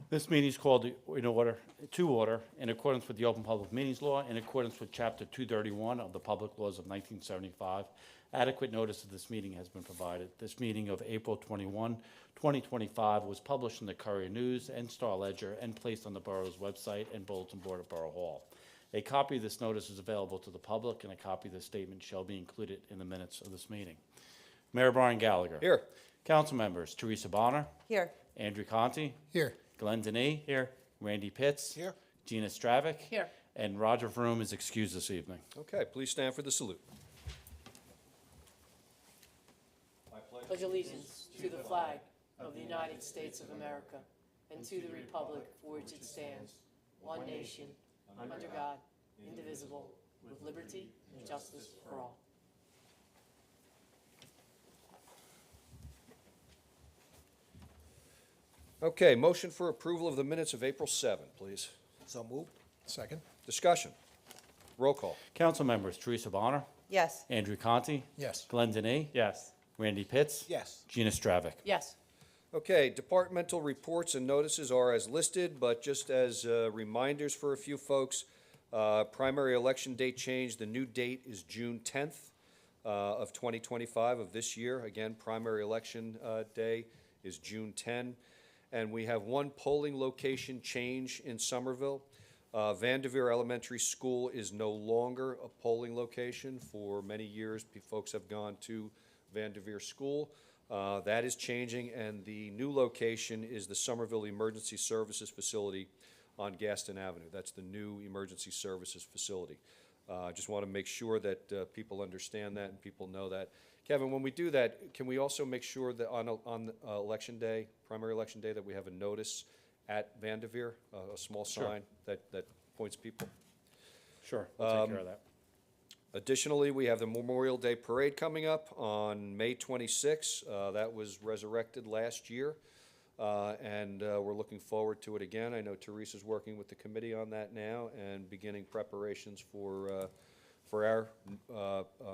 This meeting is called to order in accordance with the Open Public Meetings Law, in accordance with Chapter 231 of the Public Laws of 1975. Adequate notice of this meeting has been provided. This meeting of April 21, 2025 was published in the Courier News and Star Ledger and placed on the Borough's website and bulletin board at Borough Hall. A copy of this notice is available to the public, and a copy of this statement shall be included in the minutes of this meeting. Mayor Brian Gallagher. Here. Council members: Teresa Bonner, Here. Andrew Conti, Here. Glenn Denis, Here. Randy Pitts, Here. Gina Stravic, Here. and Roger Vroom is excused this evening. Okay, please stand for the salute. Pledge allegiance to the flag of the United States of America and to the republic for which it stands, one nation, under God, indivisible, with liberty and justice for all. Okay, motion for approval of the minutes of April 7, please. So moved. Second. Discussion. Roll call. Council members: Teresa Bonner, Yes. Andrew Conti, Yes. Glenn Denis, Yes. Randy Pitts, Yes. Gina Stravic. Yes. Okay, departmental reports and notices are as listed, but just as reminders for a few folks, primary election date change, the new date is June 10th of 2025 of this year. Again, primary election day is June 10. And we have one polling location change in Somerville. Vanderveer Elementary School is no longer a polling location. For many years, folks have gone to Vanderveer School. That is changing, and the new location is the Somerville Emergency Services Facility on Gaston Avenue. That's the new emergency services facility. I just want to make sure that people understand that and people know that. Kevin, when we do that, can we also make sure that on election day, primary election day, that we have a notice at Vanderveer, a small sign that points people? Sure, we'll take care of that. Additionally, we have the Memorial Day Parade coming up on May 26. That was resurrected last year, and we're looking forward to it again. I know Teresa's working with the committee on that now and beginning preparations for our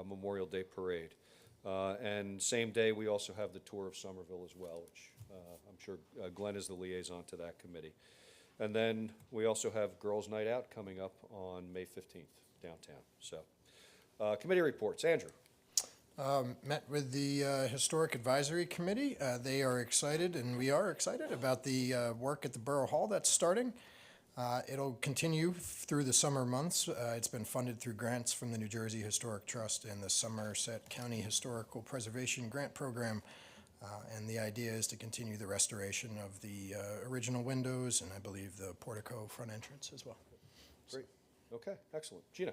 Memorial Day Parade. And same day, we also have the tour of Somerville as well, which I'm sure Glenn is the liaison to that committee. And then we also have Girls' Night Out coming up on May 15th downtown. So, committee reports. Andrew. Met with the Historic Advisory Committee. They are excited, and we are excited about the work at the Borough Hall that's starting. It'll continue through the summer months. It's been funded through grants from the New Jersey Historic Trust and the Somerset County Historical Preservation Grant Program. And the idea is to continue the restoration of the original windows and I believe the portico front entrance as well. Great. Okay, excellent. Gina.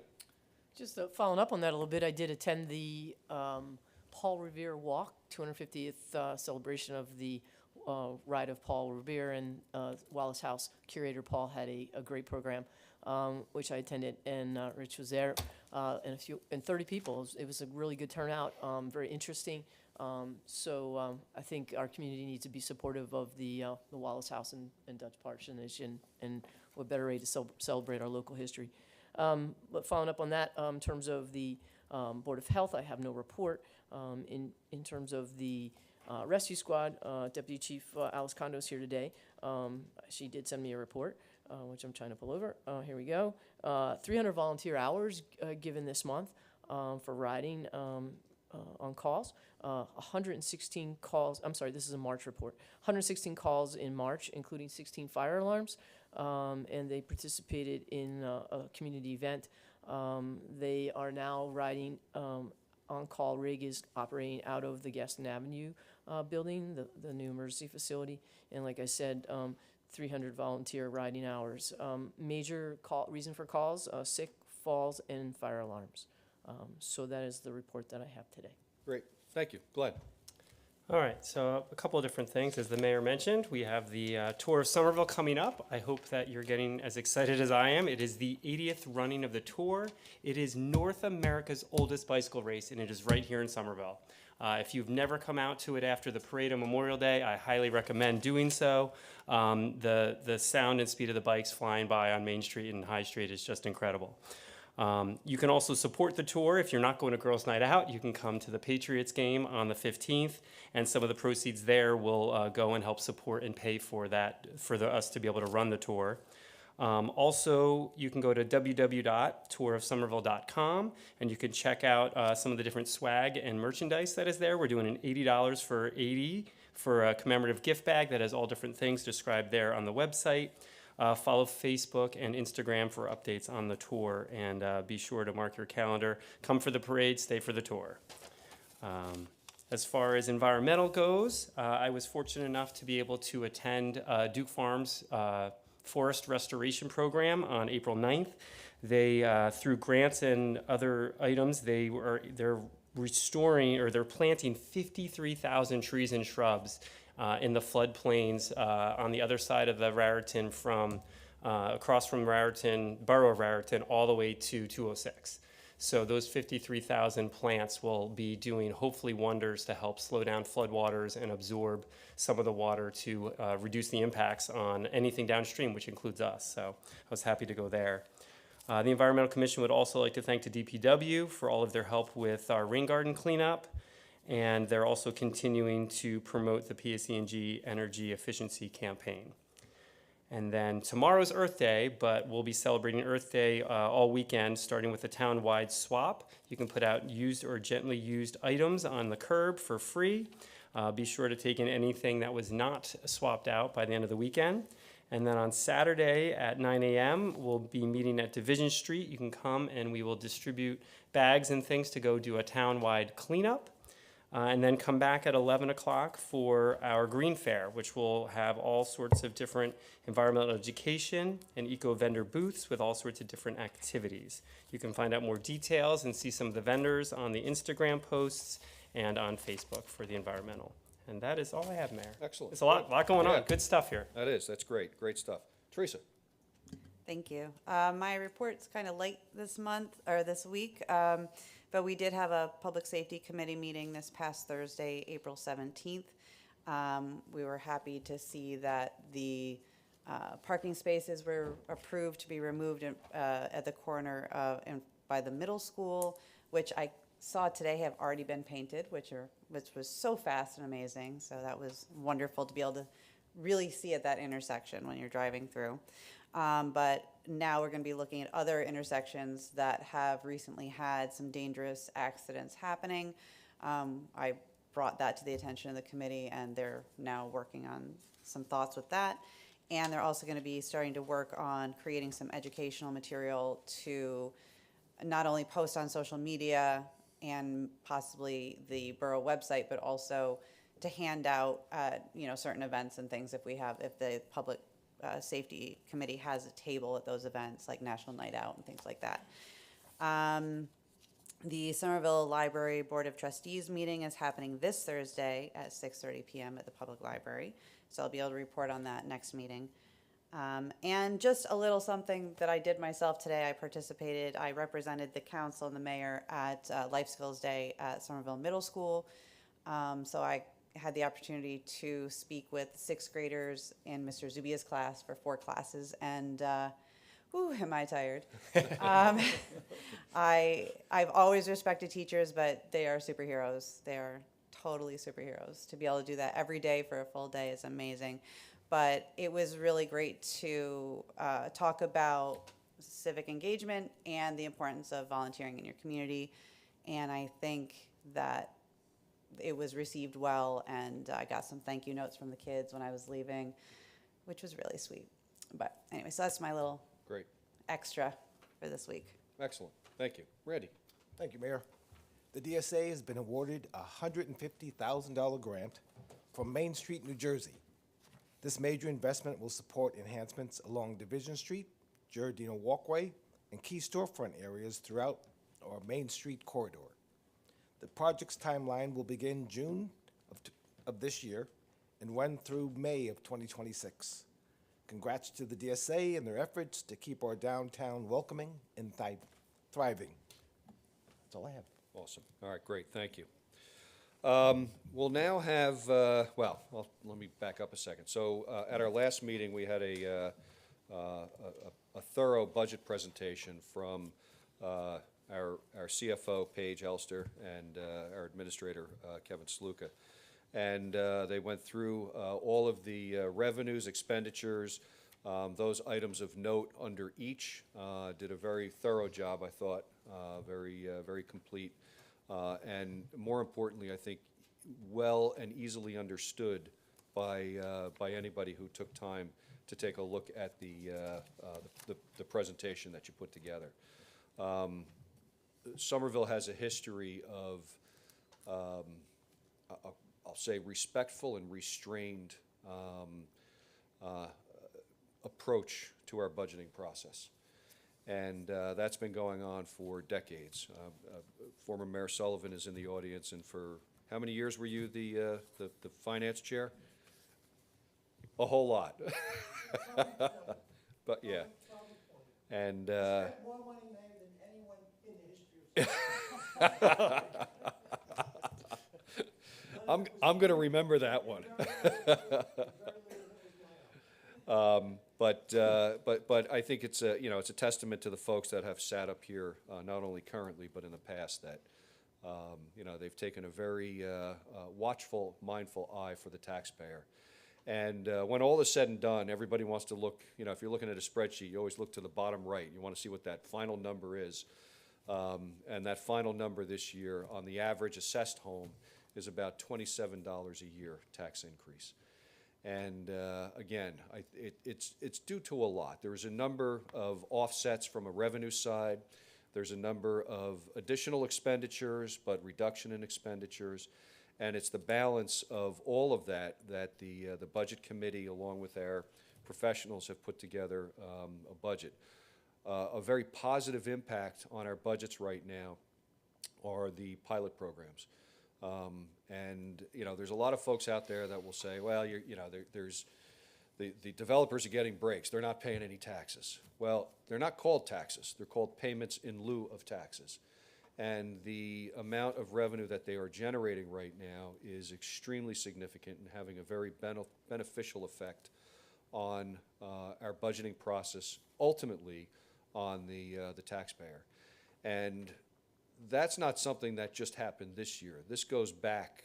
Just following up on that a little bit, I did attend the Paul Revere Walk, 250th celebration of the ride of Paul Revere, and Wallace House curator Paul had a great program, which I attended, and Rich was there, and 30 people. It was a really good turnout, very interesting. So I think our community needs to be supportive of the Wallace House and Dutch parsonage, and what better way to celebrate our local history. But following up on that, in terms of the Board of Health, I have no report. In terms of the rescue squad, Deputy Chief Alice Kondo is here today. She did send me a report, which I'm trying to pull over. Here we go. 300 volunteer hours given this month for riding on calls. 116 calls, I'm sorry, this is a March report. 116 calls in March, including 16 fire alarms. And they participated in a community event. They are now riding, on-call rig is operating out of the Gaston Avenue building, the new emergency facility. And like I said, 300 volunteer riding hours. Major reason for calls, sick, falls, and fire alarms. So that is the report that I have today. Great. Thank you. Glenn. All right, so a couple of different things. As the mayor mentioned, we have the tour of Somerville coming up. I hope that you're getting as excited as I am. It is the 80th running of the tour. It is North America's oldest bicycle race, and it is right here in Somerville. If you've never come out to it after the parade on Memorial Day, I highly recommend doing so. The sound and speed of the bikes flying by on Main Street and High Street is just incredible. You can also support the tour. If you're not going to Girls Night Out, you can come to the Patriots game on the 15th, and some of the proceeds there will go and help support and pay for that, us to be able to run the tour. Also, you can go to www.tourofsomerville.com, and you can check out some of the different swag and merchandise that is there. We're doing an $80 for a commemorative gift bag that has all different things described there on the website. Follow Facebook and Instagram for updates on the tour, and be sure to mark your calendar. Come for the parade, stay for the tour. As far as environmental goes, I was fortunate enough to be able to attend Duke Farms' forest restoration program on April 9th. They, through grants and other items, they're restoring, or they're planting 53,000 trees and shrubs in the floodplains on the other side of the Raritan, from across from Raritan, Borough of Raritan, all the way to 206. So those 53,000 plants will be doing hopefully wonders to help slow down floodwaters and absorb some of the water to reduce the impacts on anything downstream, which includes us. So I was happy to go there. The Environmental Commission would also like to thank the DPW for all of their help with our rain garden cleanup, and they're also continuing to promote the PSE&G Energy Efficiency Campaign. And then tomorrow's Earth Day, but we'll be celebrating Earth Day all weekend, starting with a town-wide swap. You can put out used or gently used items on the curb for free. Be sure to take in anything that was not swapped out by the end of the weekend. And then on Saturday at 9 a.m., we'll be meeting at Division Street. You can come and we will distribute bags and things to go do a town-wide cleanup. And then come back at 11 o'clock for our Green Fair, which will have all sorts of different environmental education and eco-vendor booths with all sorts of different activities. You can find out more details and see some of the vendors on the Instagram posts and on Facebook for the environmental. And that is all I have, Mayor. Excellent. It's a lot going Yeah. on. Good stuff here. That's great, great stuff. Teresa? Thank you. My report's kind of late this month, or this week, but we did have a Public Safety Committee meeting this past Thursday, April 17th. We were happy to see that the parking spaces were approved to be removed at the corner by the middle school, which I saw today have already been painted, which was so fast and amazing. So that was wonderful to be able to really see at that intersection when you're driving through. But now we're going to be looking at other intersections that have recently had some dangerous accidents happening. I brought that to the attention of the committee, and they're now working on some thoughts with that. And they're also going to be starting to work on creating some educational material to not only post on social media and possibly the borough website, but also to hand out at certain events and things if the public safety committee has a table at those events, like National Night Out and things like that. The Somerville Library Board of Trustees meeting is happening this Thursday at 6:30 p.m. at the public library, so I'll be able to report on that next meeting. And just a little something that I did myself today. I represented the council and the mayor at Life Skills Day at Somerville Middle School. So I had the opportunity to speak with sixth graders in Mr. Zubia's class for 4 classes, and am I tired. I've always respected teachers, but they are superheroes. They are totally superheroes. To be able to do that every day for a full day is amazing. But it was really great to talk about civic engagement and the importance of volunteering in your community, and I think that it was received well, and I got some thank you notes from the kids when I was leaving, which was really sweet. But anyway, so that's my little Great. extra for this week. Excellent. Thank you. Randy? Thank you, Mayor. The DSA has been awarded a $150,000 grant from Main Street, New Jersey. This major investment will support enhancements along Division Street, Giardino Walkway, and key storefront areas throughout our Main Street corridor. The project's timeline will begin June of this year and run through May of 2026. Congrats to the DSA and their efforts to keep our downtown welcoming and thriving. That's all I have. Awesome. All right, great, thank you. We'll now have, let me back up a second. So at our last meeting, we had a thorough budget presentation from our CFO, Paige Elster, and our administrator, Kevin Sluka. And they went through all of the revenues, expenditures, those items of note under each. Did a very thorough job, I thought, very complete. And more importantly, I think, well and easily understood by anybody who took time to take a look at the presentation that you put together. Somerville has a history of, I'll say, respectful and restrained approach to our budgeting process. And that's been going on for decades. Former Mayor Sullivan is in the audience, and for how many years were you the finance chair? A whole lot. But yeah. And More money made than anyone in the history of. I'm going to remember that one. But I think it's a testament to the folks that have sat up here, not only currently but in the past, that they've taken a very watchful, mindful eye for the taxpayer. And when all is said and done, everybody wants to look. If you're looking at a spreadsheet, you always look to the bottom right. You want to see what that final number is, and that final number this year on the average assessed home is about $27 a year tax increase. And again, it's due to a lot. There's a number of offsets from a revenue side. There's a number of additional expenditures, but reduction in expenditures. And it's the balance of all of that that the Budget Committee, along with our professionals, have put together a budget. A very positive impact on our budgets right now are the pilot programs. And there's a lot of folks out there that will say, well, there's the developers are getting breaks. They're not paying any taxes. Well, they're not called taxes. They're called payments in lieu of taxes. And the amount of revenue that they are generating right now is extremely significant and having a very beneficial effect on our budgeting process, ultimately on the taxpayer. And that's not something that just happened this year. This goes back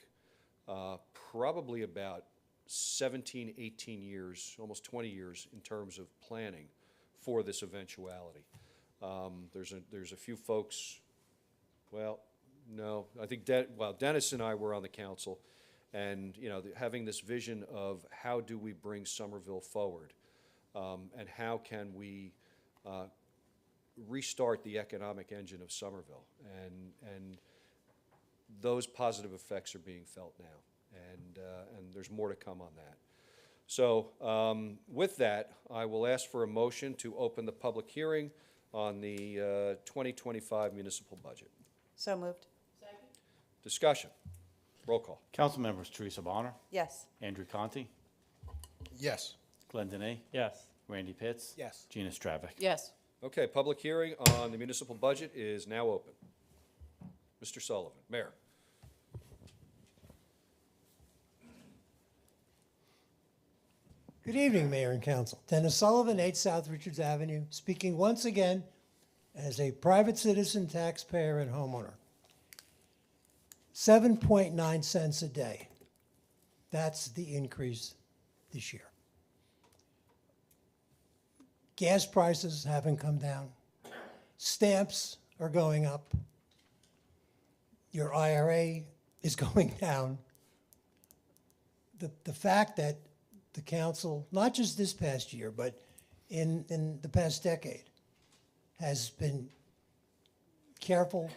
probably about 17, 18 years, almost 20 years in terms of planning for this eventuality. There's a few folks, well, no, I think Dennis and I were on the council, and having this vision of how do we bring Somerville forward, and how can we restart the economic engine of Somerville, and those positive effects are being felt now, and there's more to come on that. So with that, I will ask for a motion to open the public hearing on the 2025 municipal budget. So moved. Discussion. Roll call. Council members Teresa Bonner, Yes. Andrew Conti, Yes. Glenn Dene, Yes. Randy Pitts. Yes. Gina Stravic. Yes. Okay, public hearing on the municipal budget is now open. Mr. Sullivan, Mayor. Good evening, Mayor and Council. Dennis Sullivan, 8 South Richards Avenue, speaking once again as a private citizen, taxpayer, and homeowner. 7.9 cents a day. That's the increase this year. Gas prices haven't come down. Stamps are going up. Your IRA is going down. The fact that the council, not just this past year, but in the past decade, has been careful,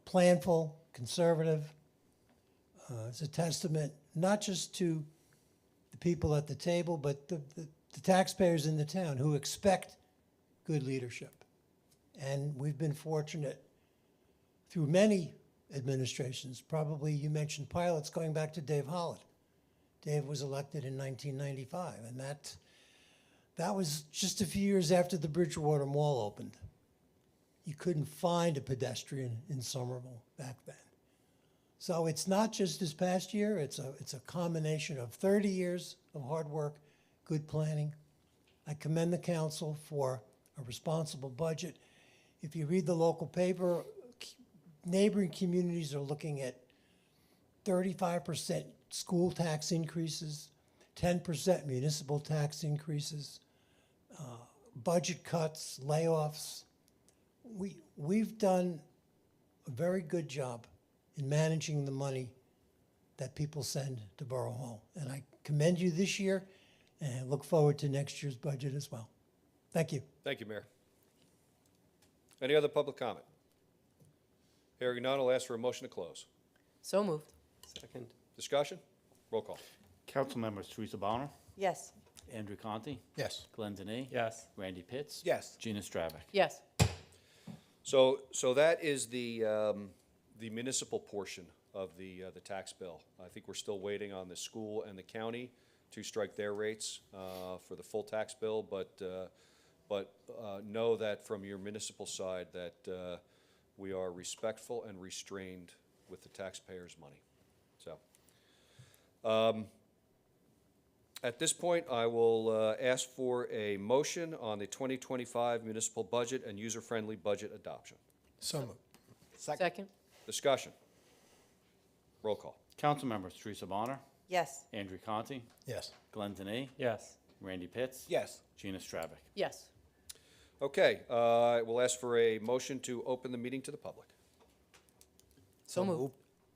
planful, conservative. It's a testament not just to the people at the table, but the taxpayers in the town who expect good leadership. And we've been fortunate through many administrations. Probably you mentioned pilots going back to Dave Holland. Dave was elected in 1995, and that was just a few years after the Bridgewater Mall opened. You couldn't find a pedestrian in Somerville back then. So it's not just this past year, it's a combination of 30 years of hard work, good planning. I commend the council for a responsible budget. If you read the local paper, neighboring communities are looking at 35% school tax increases, 10% municipal tax increases, budget cuts, layoffs. We've done a very good job in managing the money that people send to Borough Hall. And I commend you this year, and I look forward to next year's budget as well. Thank you. Thank you, Mayor. Any other public comment? Hearing none, I'll ask for a motion to close. So moved. Second. Discussion? Roll call. Council members Teresa Bonner, Yes. Andrew Conti, Yes. Glenn Denny. Yes. Randy Pitts. Yes. Gina Stravic. Yes. So that is the municipal portion of the tax bill. I think we're still waiting on the school and the county to strike their rates for the full tax bill, but know that from your municipal side that we are respectful and restrained with the taxpayers' money. So, at this point, I will ask for a motion on the 2025 municipal budget and user-friendly budget adoption. So moved. Second. Discussion. Roll call. Council members Teresa Bonner, Yes. Andrew Conti, Yes. Glenn Denny. Yes. Randy Pitts. Yes. Gina Stravic. Yes. Okay, we'll ask for a motion to open the meeting to the public. So moved.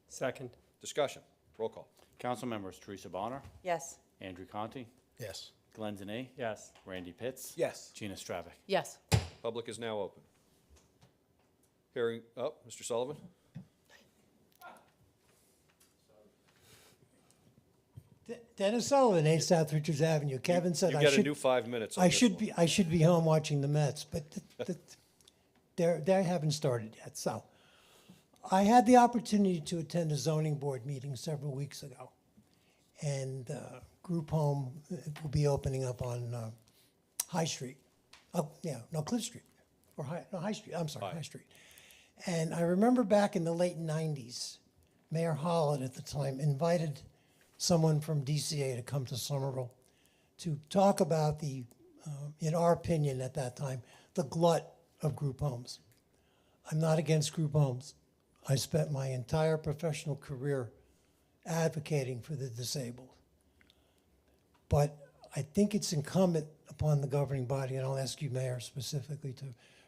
Second. Discussion. Roll call. Council members Teresa Bonner, Yes. Andrew Conti, Yes. Glenn Denny. Yes. Randy Pitts. Yes. Gina Stravic. Yes. Public is now open. Hearing, Mr. Sullivan? Dennis Sullivan, 8 South Richards Avenue. Kevin said You've I got a should. new 5 minutes on I this should one. be. I should be home watching the Mets, but they haven't started yet. So, I had the opportunity to attend a zoning board meeting several weeks ago, and group home will be opening up on High Street. Oh, yeah, no, Cliff Street, or High Street. I'm sorry, High Street. And I remember back in the late '90s, Mayor Holland at the time invited someone from DCA to come to Somerville to talk about the, in our opinion at that time, the glut of group homes. I'm not against group homes. I spent my entire professional career advocating for the disabled. But I think it's incumbent upon the governing body, and I'll ask you, Mayor, specifically, to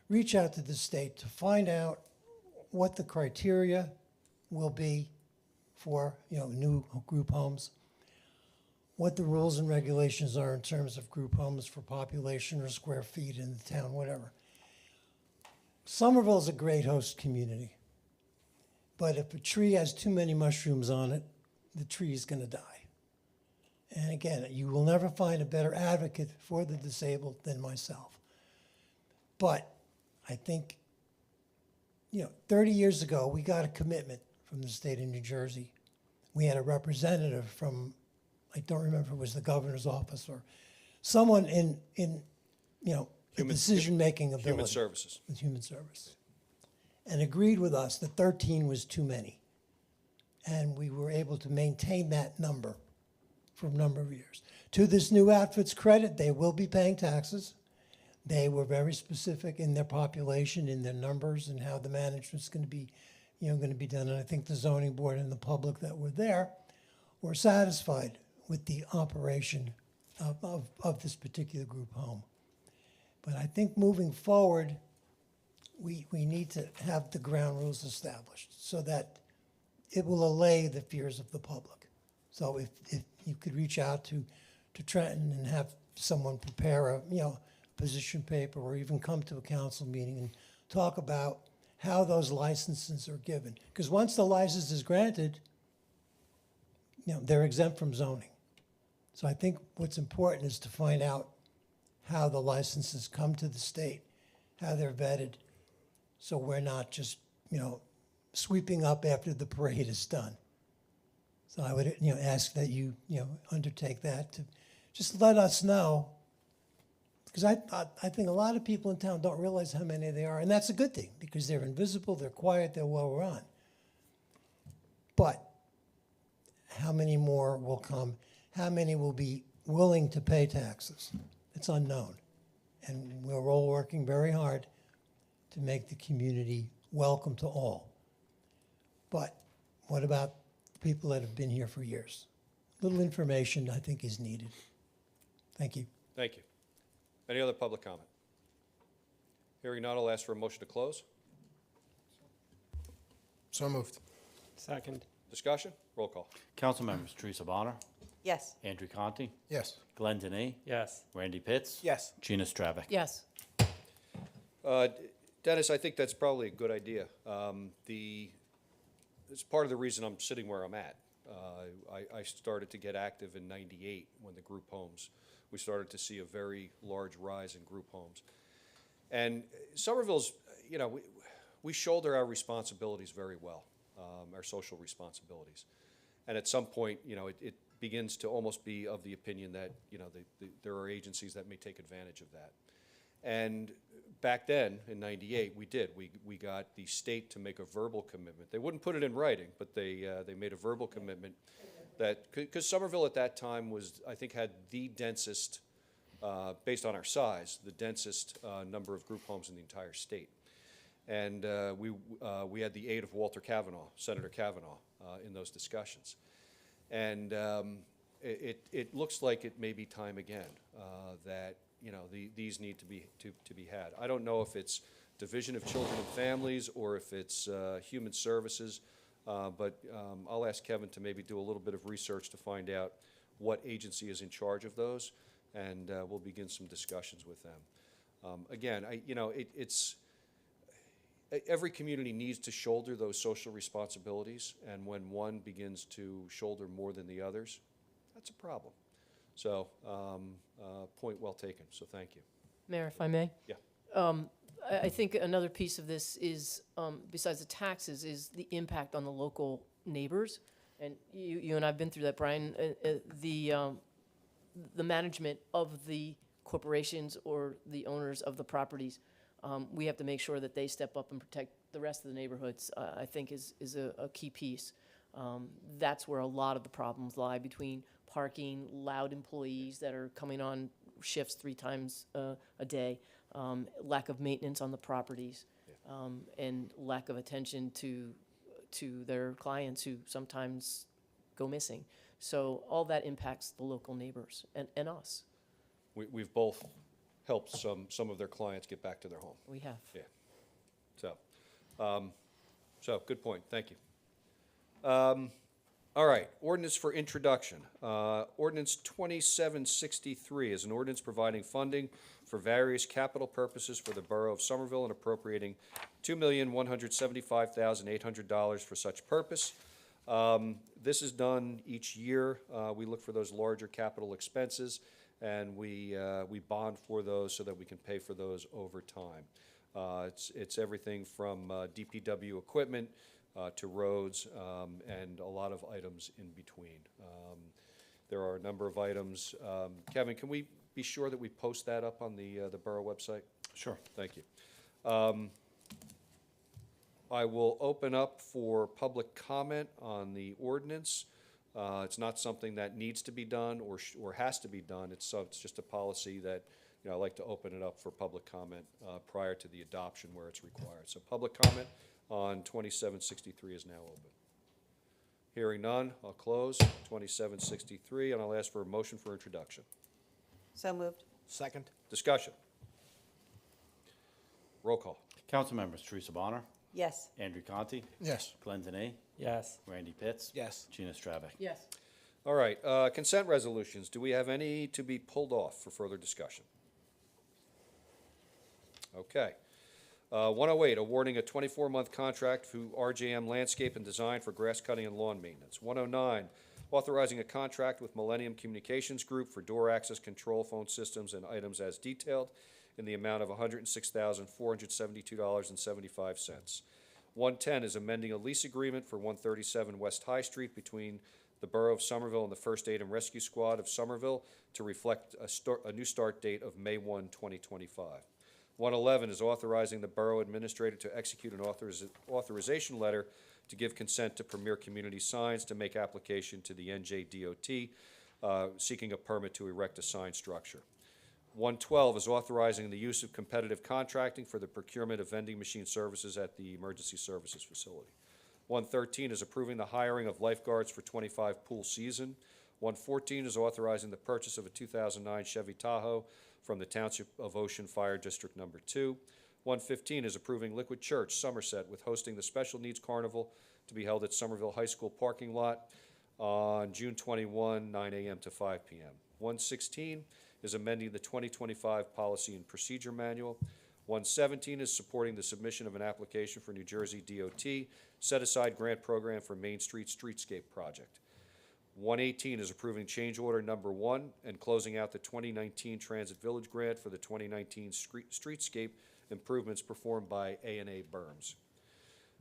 reach out to the state to find out what the criteria will be for new group homes, what the rules and regulations are in terms of group homes for population or square feet in the town, whatever. Somerville is a great host community, but if a tree has too many mushrooms on it, the tree is going to die. And again, you will never find a better advocate for the disabled than myself. But I think, 30 years ago, we got a commitment from the state of New Jersey. We had a representative from, I don't remember if it was the governor's office or someone in the decision-making ability. Human Services. With Human Service. And agreed with us that 13 was too many. And we were able to maintain that number for a number of years. To this new outfit's credit, they will be paying taxes. They were very specific in their population, in their numbers, and how the management's going to be, going to be done. And I think the zoning board and the public that were there were satisfied with the operation of this particular group home. But I think moving forward, we need to have the ground rules established so that it will allay the fears of the public. So if you could reach out to Trenton and have someone prepare a position paper, or even come to a council meeting and talk about how those licenses are given. Because once the license is granted, they're exempt from zoning. So I think what's important is to find out how the licenses come to the state, how they're vetted, so we're not just, sweeping up after the parade is done. So I would, ask that you, undertake that to just let us know, because I think a lot of people in town don't realize how many they are, and that's a good thing, because they're invisible, they're quiet, they're well run. But how many more will come? How many will be willing to pay taxes? It's unknown. And we're all working very hard to make the community welcome to all. But what about the people that have been here for years? Little information, I think, is needed. Thank you. Thank you. Any other public comment? Hearing none, I'll ask for a motion to close. So moved. Second. Discussion? Roll call. Council members Teresa Bonner, Yes. Andrew Conti, Yes. Glenn Denny, Yes. Randy Pitts. Yes. Gina Stravic. Yes. Dennis, I think that's probably a good idea. It's part of the reason I'm sitting where I'm at. I started to get active in '98 when the group homes, we started to see a very large rise in group homes. And Somerville's, you know, we shoulder our responsibilities very well, our social responsibilities. And at some point, you know, it begins to almost be of the opinion that, you know, there are agencies that may take advantage of that. And back then, in '98, we did. We got the state to make a verbal commitment. They wouldn't put it in writing, but they made a verbal commitment that, because Somerville at that time was, I think, had the densest, based on our size, the densest number of group homes in the entire state. And we had the aid of Walter Kavanaugh, Senator Kavanaugh, in those discussions. And it looks like it may be time again that, you know, these need to be had. I don't know if it's Division of Children and Families or if it's Human Services, but I'll ask Kevin to maybe do a little bit of research to find out what agency is in charge of those, and we'll begin some discussions with them. Again, it's every community needs to shoulder those social responsibilities, and when one begins to shoulder more than the others, that's a problem. So, point well taken, so thank you. Mayor, if I may? Yeah. I think another piece of this is, besides the taxes, is the impact on the local neighbors. And you and I have been through that, Brian. The management of the corporations or the owners of the properties, we have to make sure that they step up and protect the rest of the neighborhoods, I think is a key piece. That's where a lot of the problems lie, between parking, loud employees that are coming on shifts 3 times a day, lack of maintenance on the properties, and lack of attention to their clients who sometimes go missing. So all that impacts the local neighbors and us. We've both helped some of their clients get back to their home. We have. Yeah. So good point, thank you. All right, ordinance for introduction. Ordinance 2763 is an ordinance providing funding for various capital purposes for the Borough of Somerville and appropriating $2,175,800 for such purpose. This is done each year. We look for those larger capital expenses, and we bond for those so that we can pay for those over time. It's everything from DPW equipment to roads, and a lot of items in between. There are a number of items. Kevin, can we be sure that we post that up on the Borough website? Sure. Thank you. I will open up for public comment on the ordinance. It's not something that needs to be done or has to be done. It's just a policy that, you know, I like to open it up for public comment prior to the adoption where it's required. So public comment on 2763 is now open. Hearing none, I'll close 2763, and I'll ask for a motion for introduction. So moved. Second. Discussion. Roll call. Council members Teresa Bonner, Yes. Andrew Conti, Yes. Glenn Denny, Yes. Randy Pitts. Yes. Gina Stravic. Yes. All right, consent resolutions. Do we have any to be pulled off for further discussion? Okay. 108, awarding a 24-month contract to RJM Landscape and Design for grass cutting and lawn maintenance. 109, authorizing a contract with Millennium Communications Group for door access control phone systems and items as detailed in the amount of $106,472.75. 110 is amending a lease agreement for 137 West High Street between the Borough of Somerville and the First Aid and Rescue Squad of Somerville to reflect a new start date of May 1, 2025. 111 is authorizing the Borough Administrator to execute an authorization letter to give consent to Premier Community Signs to make application to the NJDOT seeking a permit to erect a sign structure. 112 is authorizing the use of competitive contracting for the procurement of vending machine services at the Emergency Services Facility. 113 is approving the hiring of lifeguards for 25 pool season. 114 is authorizing the purchase of a 2009 Chevy Tahoe from the Township of Ocean Fire District Number 2. 115 is approving Liquid Church, Somerset, with hosting the Special Needs Carnival to be held at Somerville High School parking lot on June 21, 9 a.m. to 5 p.m. 116 is amending the 2025 Policy and Procedure Manual. 117 is supporting the submission of an application for New Jersey DOT set-aside grant program for Main Street Streetscape Project. 118 is approving change order number 1 and closing out the 2019 Transit Village Grant for the 2019 streetscape improvements performed by A&A Berms.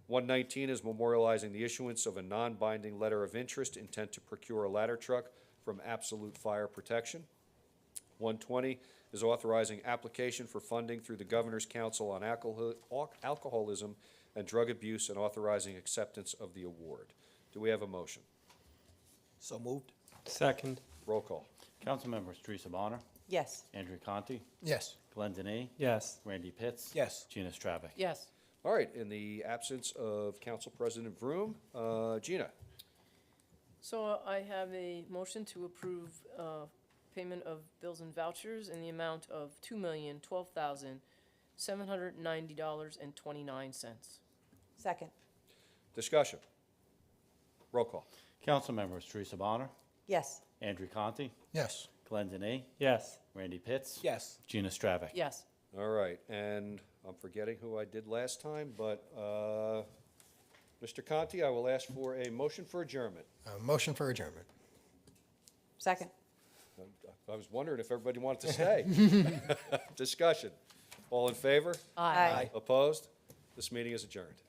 119 is memorializing the issuance of a non-binding letter of interest intent to procure a ladder truck from Absolute Fire Protection. 120 is authorizing application for funding through the Governor's Council on Alcoholism and Drug Abuse and authorizing acceptance of the award. Do we have a motion? So moved. Second. Roll call. Council members Teresa Bonner, Yes. Andrew Conti, Yes. Glenn Denny, Yes. Randy Pitts. Yes. Gina Stravic. Yes. All right, in the absence of Council President Vroom, Gina. So I have a motion to approve payment of bills and vouchers in the amount of $2,012,790.29. Second. Discussion. Roll call. Council members Teresa Bonner, Yes. Andrew Conti, Yes. Glenn Denny, Yes. Randy Pitts. Yes. Gina Stravic. Yes. All right, and I'm forgetting who I did last time, but Mr. Conti, I will ask for a motion for adjournment. Motion for adjournment. Second. I was wondering if everybody wanted to stay. Discussion. All in favor? Aye. Opposed? This meeting is adjourned.